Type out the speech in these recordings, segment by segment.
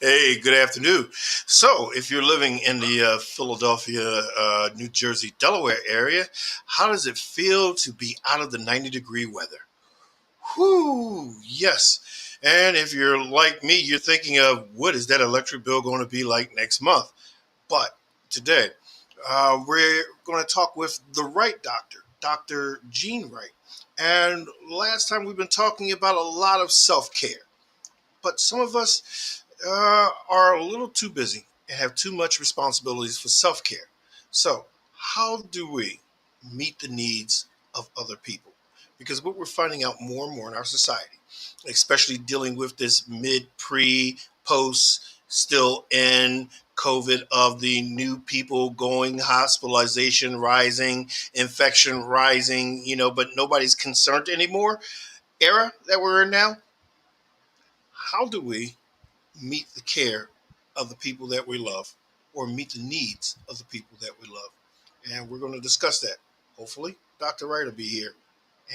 Hey, good afternoon. So, if you're living in the Philadelphia, New Jersey, Delaware area, how does it feel to be out of the 90-degree weather? Whoo, yes. And if you're like me, you're thinking of what is that electric bill going to be like next month? But today, we're going to talk with the right doctor, Dr. Gene Wright. And last time we've been talking about a lot of self care, but some of us are a little too busy and have too much responsibilities for self care. So, how do we meet the needs of other people? Because what we're finding out more and more in our society, especially dealing with this post, still in COVID of the new people going, hospitalization rising, infection rising, but nobody's concerned anymore era that we're in now. How do we meet the care of the people that we love or meet the needs of the people that we love? And we're going to discuss that. Hopefully, Dr. Wright will be here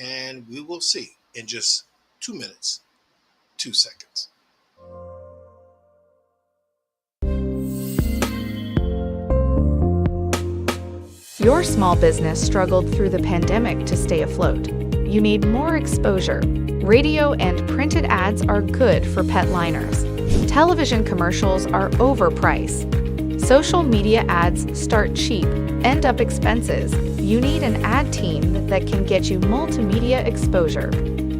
and we will see in just 2 minutes, 2 seconds. Your small business struggled through the pandemic to stay afloat. You need more exposure. Radio and printed ads are good for pet liners. Television commercials are overpriced. Social media ads start cheap, end up expenses. You need an ad team that can get you multimedia exposure.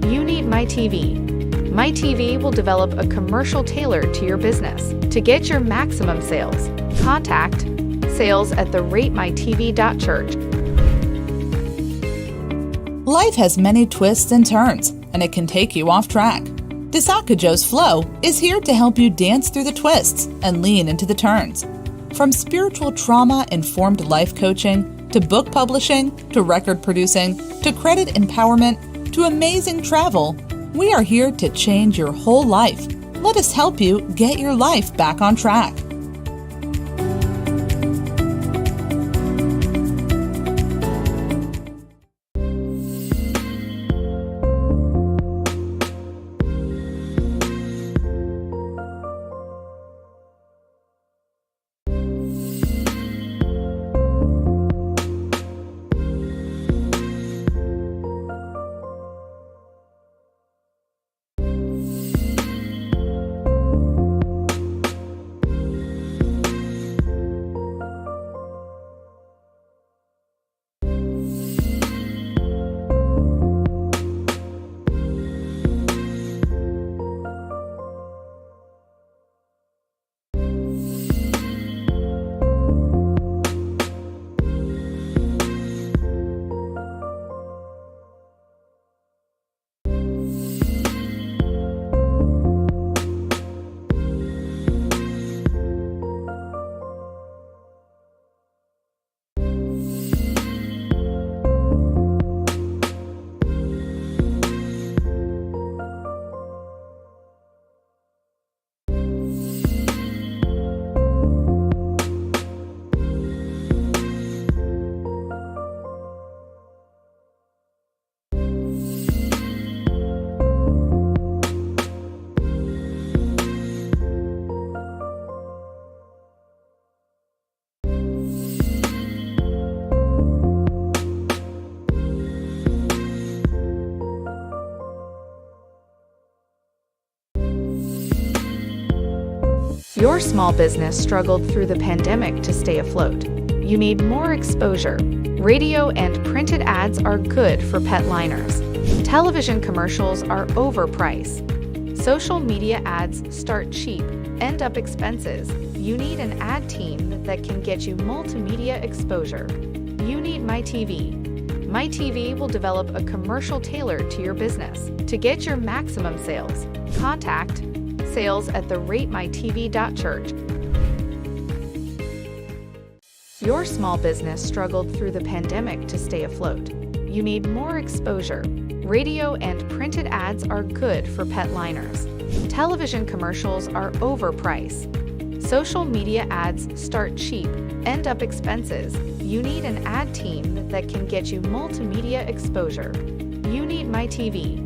You need MyTV. MyTV will develop a commercial tailored to your business. To get your maximum sales, contact sales@theratemytv.church. Life has many twists and turns, and it can take you off track. Disakajo's Flow is here to help you dance through the twists and lean into the turns. From spiritual trauma-informed life coaching, to book publishing, to record producing, to credit empowerment, to amazing travel, we are here to change your whole life. Let us help you get your life back on track. Your small business struggled through the pandemic to stay afloat. You need more exposure. Radio and printed ads are good for pet liners. Television commercials are overpriced. Social media ads start cheap, end up expenses. You need an ad team that can get you multimedia exposure. You need MyTV. MyTV will develop a commercial tailored to your business. To get your maximum sales, contact sales@theratemytv.church. Your small business struggled through the pandemic to stay afloat. You need more exposure. Radio and printed ads are good for pet liners. Television commercials are overpriced. Social media ads start cheap, end up expenses. You need an ad team that can get you multimedia exposure. You need MyTV.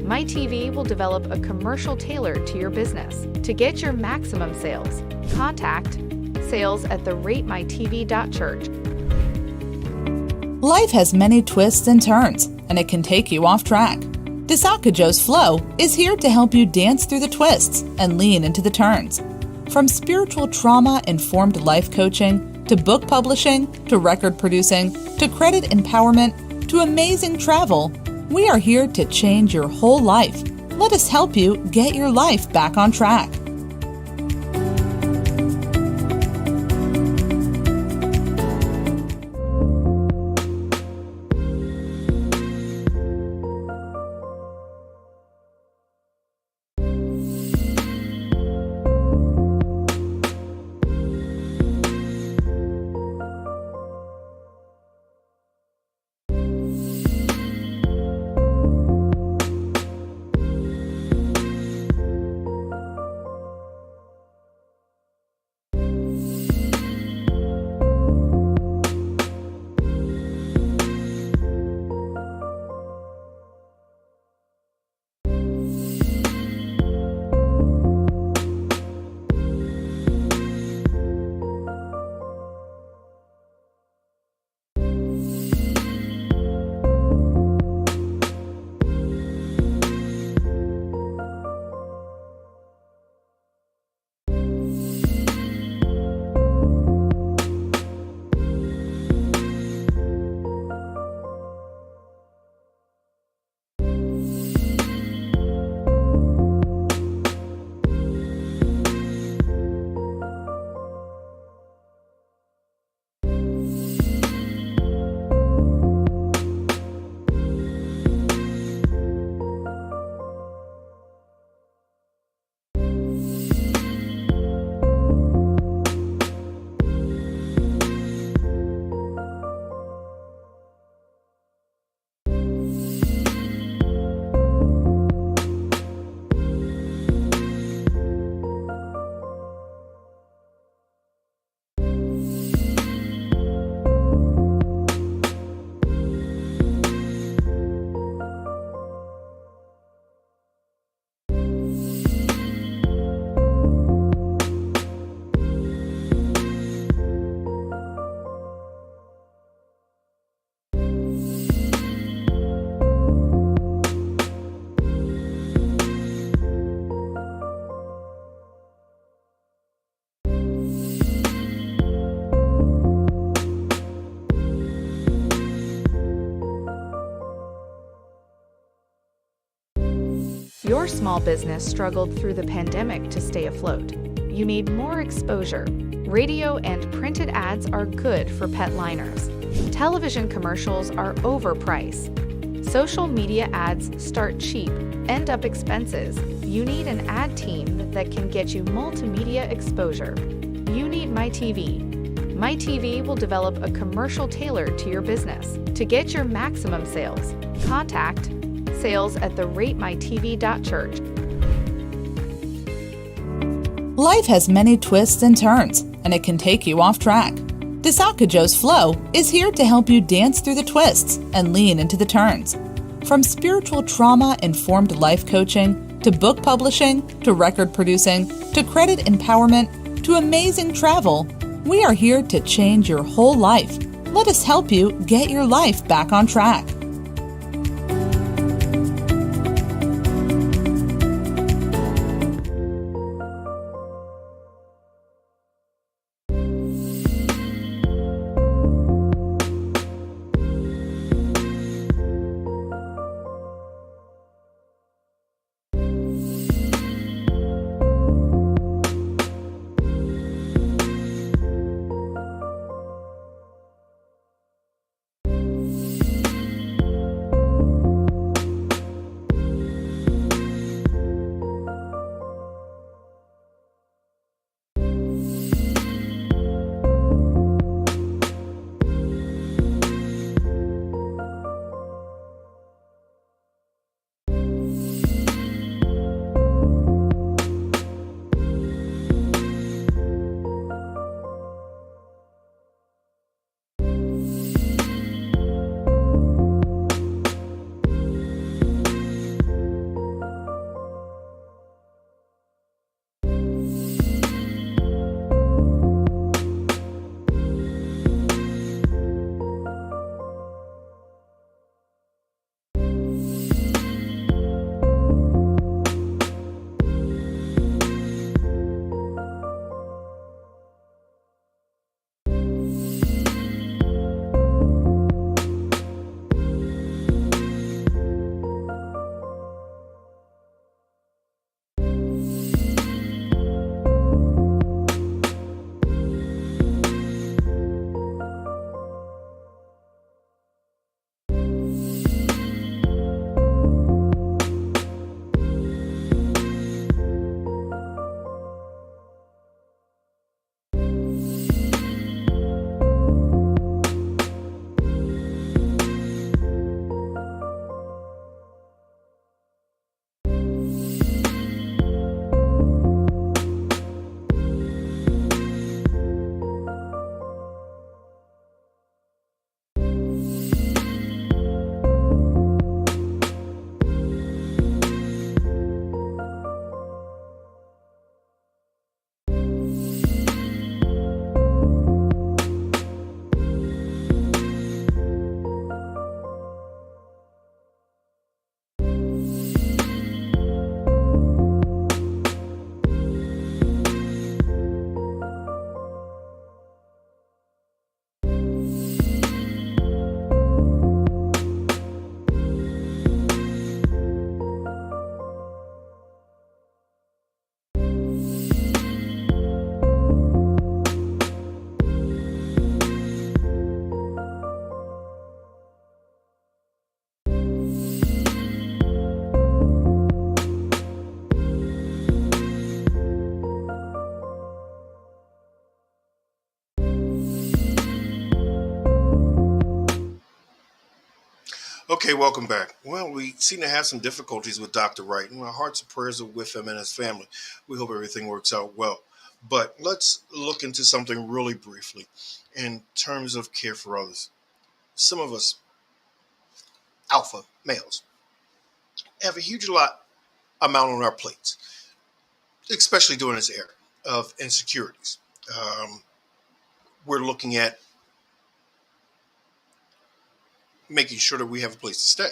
MyTV will develop a commercial tailored to your business. To get your maximum sales, contact sales@theratemytv.church. Life has many twists and turns, and it can take you off track. Disakajo's Flow is here to help you dance through the twists and lean into the turns. From spiritual trauma-informed life coaching, to book publishing, to record producing, to credit empowerment, to amazing travel, we are here to change your whole life. Let us help you get your life back on track. Your small business struggled through the pandemic to stay afloat. You need more exposure. Radio and printed ads are good for pet liners. Television commercials are overpriced. Social media ads start cheap, end up expenses. You need an ad team that can get you multimedia exposure. You need MyTV. MyTV will develop a commercial tailored to your business. To get your maximum sales, contact sales@theratemytv.church. Life has many twists and turns, and it can take you off track. Disakajo's Flow is here to help you dance through the twists and lean into the turns. From spiritual trauma-informed life coaching, to book publishing, to record producing, to credit empowerment, to amazing travel, we are here to change your whole life. Let us help you get your life back on track. Okay, welcome back. Well, we seem to have some difficulties with Dr. Wright, and our hearts and prayers are with him and his family. We hope everything works out well. But let's look into something really briefly in terms of care for others. Some of us, alpha males, have a huge amount on our plates, especially during this era of insecurities. Um, we're looking at making sure that we have a place to stay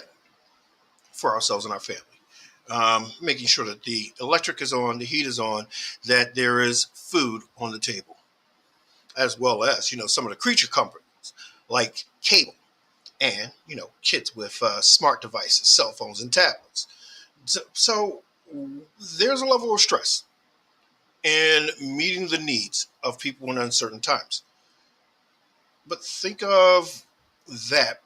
for ourselves and our family. Making sure that the electric is on, the heat is on, that there is food on the table, as well as, some of the creature comforts like cable and, kids with smart devices, cell phones, and tablets. So there's a level of stress in meeting the needs of people in uncertain times. But think of that,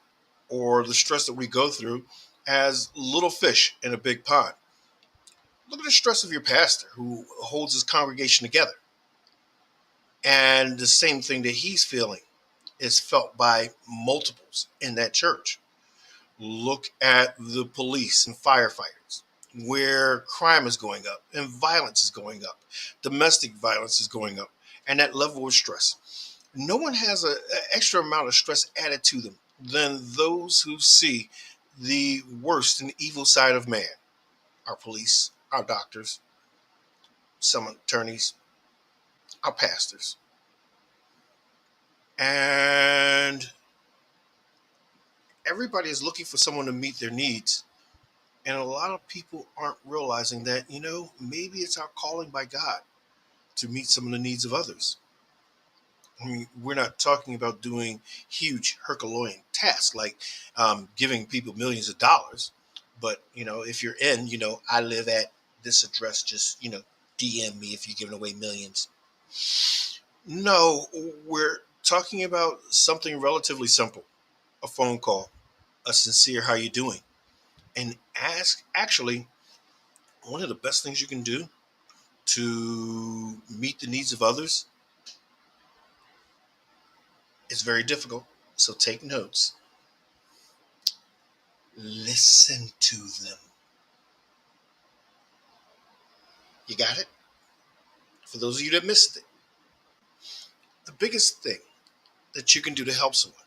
or the stress that we go through, as little fish in a big pond. Look at the stress of your pastor who holds his congregation together. And the same thing that he's feeling is felt by multiples in that church. Look at the police and firefighters, where crime is going up and violence is going up. Domestic violence is going up, and that level of stress. No one has an extra amount of stress added to them than those who see the worst and evil side of man. Our police, our doctors, some attorneys, our pastors. And everybody is looking for someone to meet their needs. And a lot of people aren't realizing that, maybe it's our calling by God to meet some of the needs of others. I mean, we're not talking about doing huge Herculean tasks like giving people millions of dollars. But, if you're in, I live at this address, just, DM me if you're giving away millions. No, we're talking about something relatively simple. A phone call, a sincere how you doing? And actually, one of the best things you can do to meet the needs of others is very difficult. So take notes. Listen to them. You got it? For those of you that missed it, the biggest thing that you can do to help someone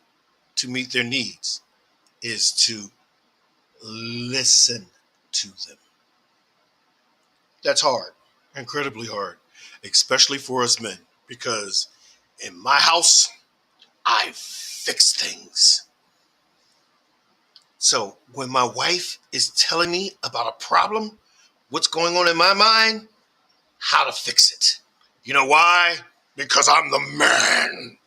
to meet their needs is to listen to them. That's hard, incredibly hard, especially for us men, because in my house, I fix things. So when my wife is telling me about a problem, what's going on in my mind, how to fix it. You know why? Because I'm the man.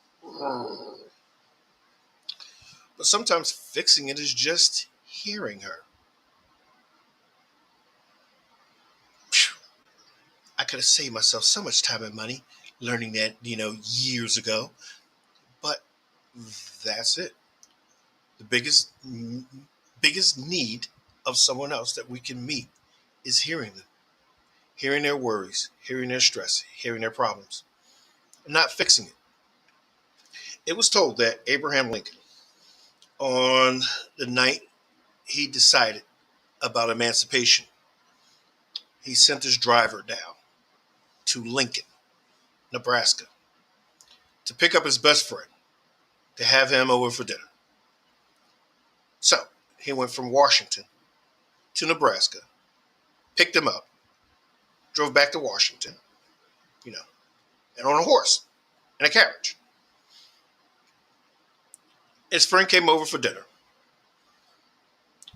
But sometimes fixing it is just hearing her. I could have saved myself so much time and money learning that, years ago. But that's it. The biggest need of someone else that we can meet is hearing them, hearing their worries, hearing their stress, hearing their problems, and not fixing it. It was told that Abraham Lincoln, on the night he decided about emancipation, he sent his driver down to Lincoln, Nebraska, to pick up his best friend, to have him over for dinner. So he went from Washington to Nebraska, picked him up, drove back to Washington, and on a horse, in a carriage. His friend came over for dinner,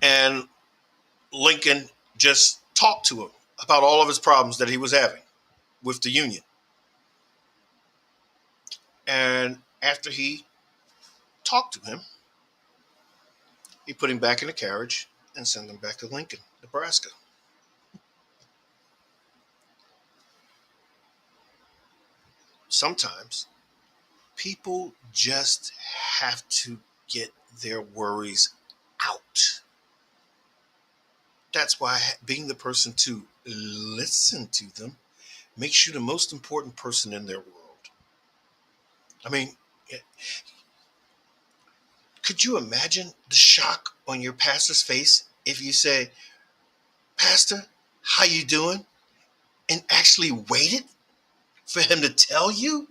and Lincoln just talked to him about all of his problems that he was having with the Union. And after he talked to him, he put him back in the carriage and sent him back to Lincoln, Nebraska. Sometimes people just have to get their worries out. That's why being the person to listen to them makes you the most important person in their world. I mean, Could you imagine the shock on your pastor's face if you say, Pastor, how you doing? And actually waited for him to tell you?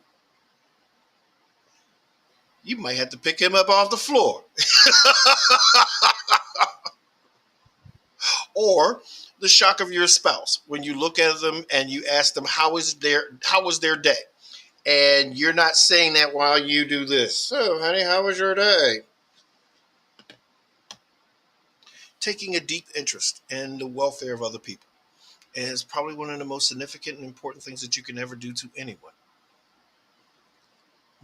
You might have to pick him up off the floor. Or the shock of your spouse when you look at them and you ask them how was their day? And you're not saying that while you do this. So, honey, how was your day? Taking a deep interest in the welfare of other people is probably one of the most significant and important things that you can ever do to anyone.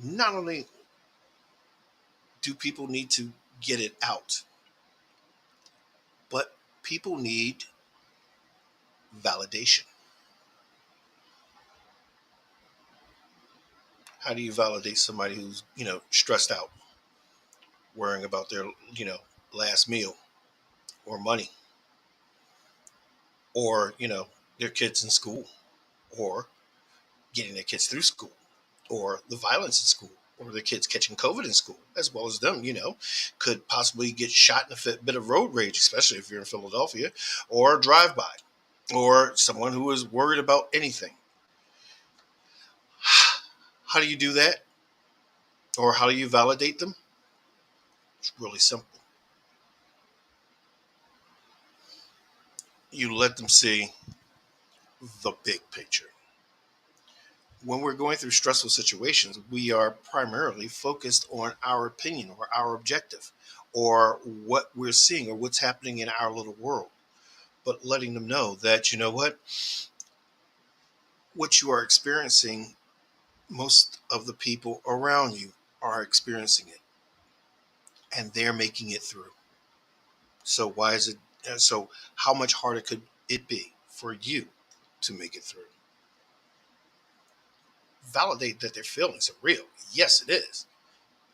Not only do people need to get it out, but people need validation. How do you validate somebody who's, stressed out, worrying about their, last meal or money or, their kids in school or getting their kids through school or the violence in school or their kids catching COVID in school, as well as them, could possibly get shot in a bit of road rage, especially if you're in Philadelphia, or drive-by, or someone who is worried about anything. How do you do that? Or how do you validate them? It's really simple. You let them see the big picture. When we're going through stressful situations, we are primarily focused on our opinion or our objective or what we're seeing or what's happening in our little world. But letting them know that, what you are experiencing, most of the people around you are experiencing it and they're making it through. So why is it? So how much harder could it be for you to make it through? Validate that their feelings are real. Yes, it is.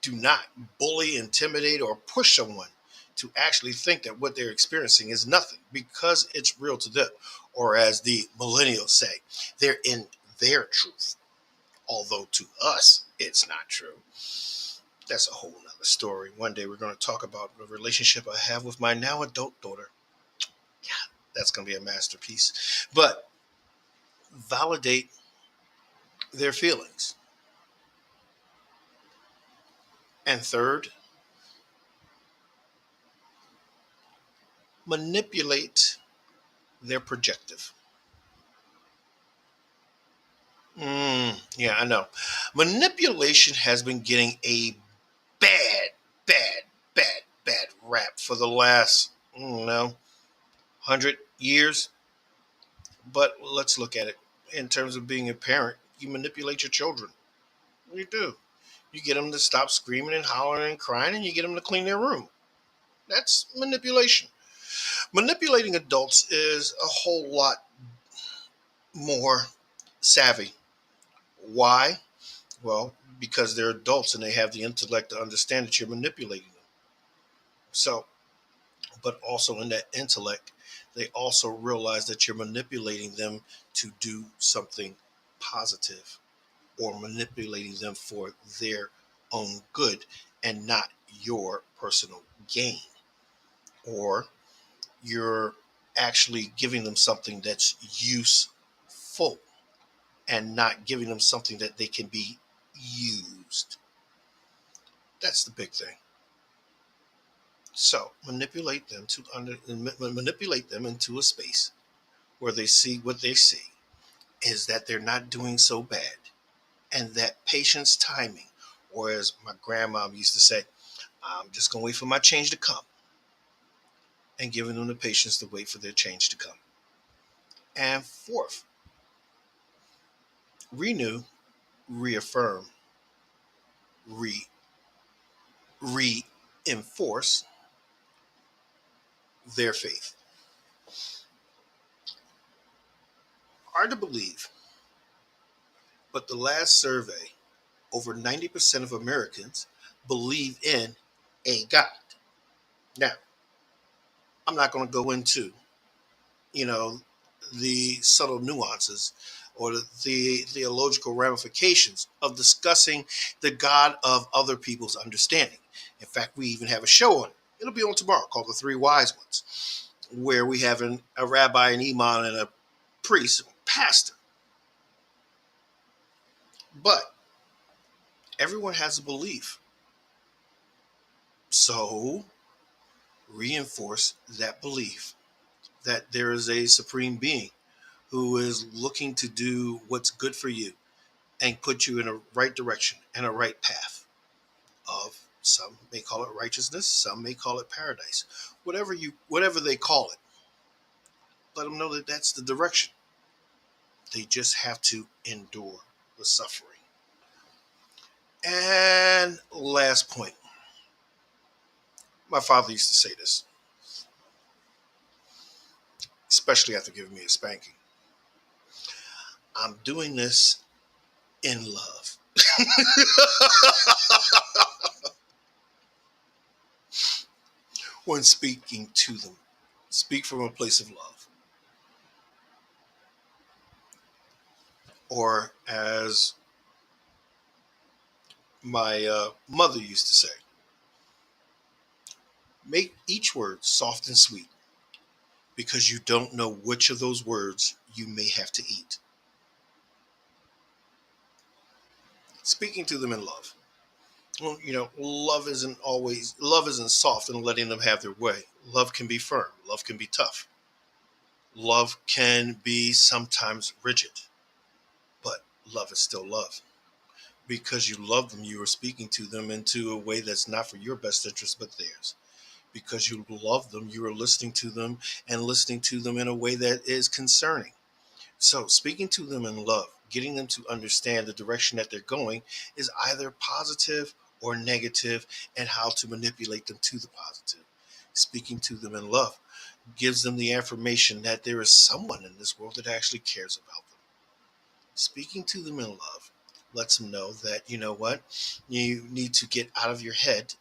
Do not bully, intimidate, or push someone to actually think that what they're experiencing is nothing because it's real to them. Or as the millennials say, they're in their truth. Although to us, it's not true. That's a whole nother story. One day we're going to talk about the relationship I have with my now adult daughter. Yeah, that's going to be a masterpiece. But validate their feelings. And third, manipulate their projective. Yeah, I know. Manipulation has been getting a bad, bad, bad, bad rap for the last, 100 years. But let's look at it. In terms of being a parent, you manipulate your children. You do. You get them to stop screaming and hollering and crying, and you get them to clean their room. That's manipulation. Manipulating adults is a whole lot more savvy. Why? Well, because they're adults and they have the intellect to understand that you're manipulating them. So, but also in that intellect, they also realize that you're manipulating them to do something positive or manipulating them for their own good and not your personal gain. Or you're actually giving them something that's useful and not giving them something that they can be used. That's the big thing. So manipulate them manipulate them into a space where they see what they see is that they're not doing so bad, and that patience timing, or as my grandma used to say, I'm just gonna wait for my change to come, and giving them the patience to wait for their change to come. And fourth, renew, reaffirm, reinforce their faith. Hard to believe, but the last survey, over 90% of Americans believe in a God. Now, I'm not going to go into, you know, the subtle nuances or the theological ramifications of discussing the God of other people's understanding. In fact, we even have a show on it. It'll be on tomorrow called The Three Wise Ones, where we have a rabbi, an imam, and a priest, pastor. But everyone has a belief. So reinforce that belief that there is a supreme being who is looking to do what's good for you and put you in a right direction and a right path of, some may call it righteousness, some may call it paradise, whatever they call it. Let them know that that's the direction. They just have to endure the suffering. And last point. My father used to say this, especially after giving me a spanking. I'm doing this in love. When speaking to them, speak from a place of love. Or as my mother used to say, make each word soft and sweet, because you don't know which of those words you may have to eat. Speaking to them in love. Well, love isn't soft and letting them have their way. Love can be firm. Love can be tough. Love can be sometimes rigid, but love is still love. Because you love them, you are speaking to them into a way that's not for your best interest, but theirs. Because you love them, you are listening to them and listening to them in a way that is concerning. So speaking to them in love, getting them to understand the direction that they're going is either positive or negative, and how to manipulate them to the positive. Speaking to them in love gives them the affirmation that there is someone in this world that actually cares about them. Speaking to them in love lets them know that, you know what, you need to get out of your head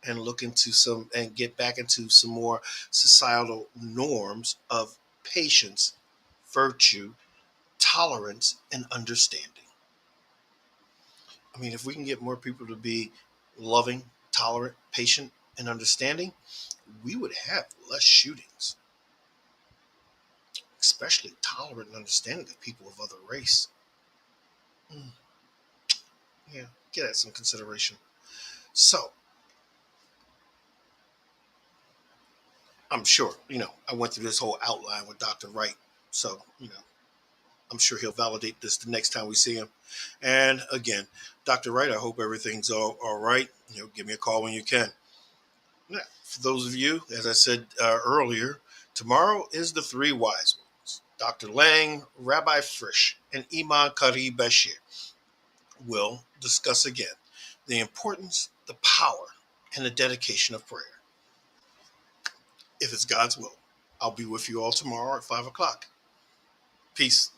and look into and get back into some more societal norms of patience, virtue, tolerance, and understanding. I mean, if we can get more people to be loving, tolerant, patient, and understanding, we would have less shootings, especially tolerant and understanding of people of other race. Yeah, get that some consideration. So, I'm sure, I went through this whole outline with Dr. Wright. So, I'm sure he'll validate this the next time we see him. And again, Dr. Wright, I hope everything's all right. Give me a call when you can. Now, for those of you, as I said earlier, tomorrow is the Three Wise Ones. Dr. Lang, Rabbi Frisch, and Imam Kari Bashir will discuss again the importance, the power, and the dedication of prayer. If it's God's will, I'll be with you all tomorrow at 5 o'clock. Peace.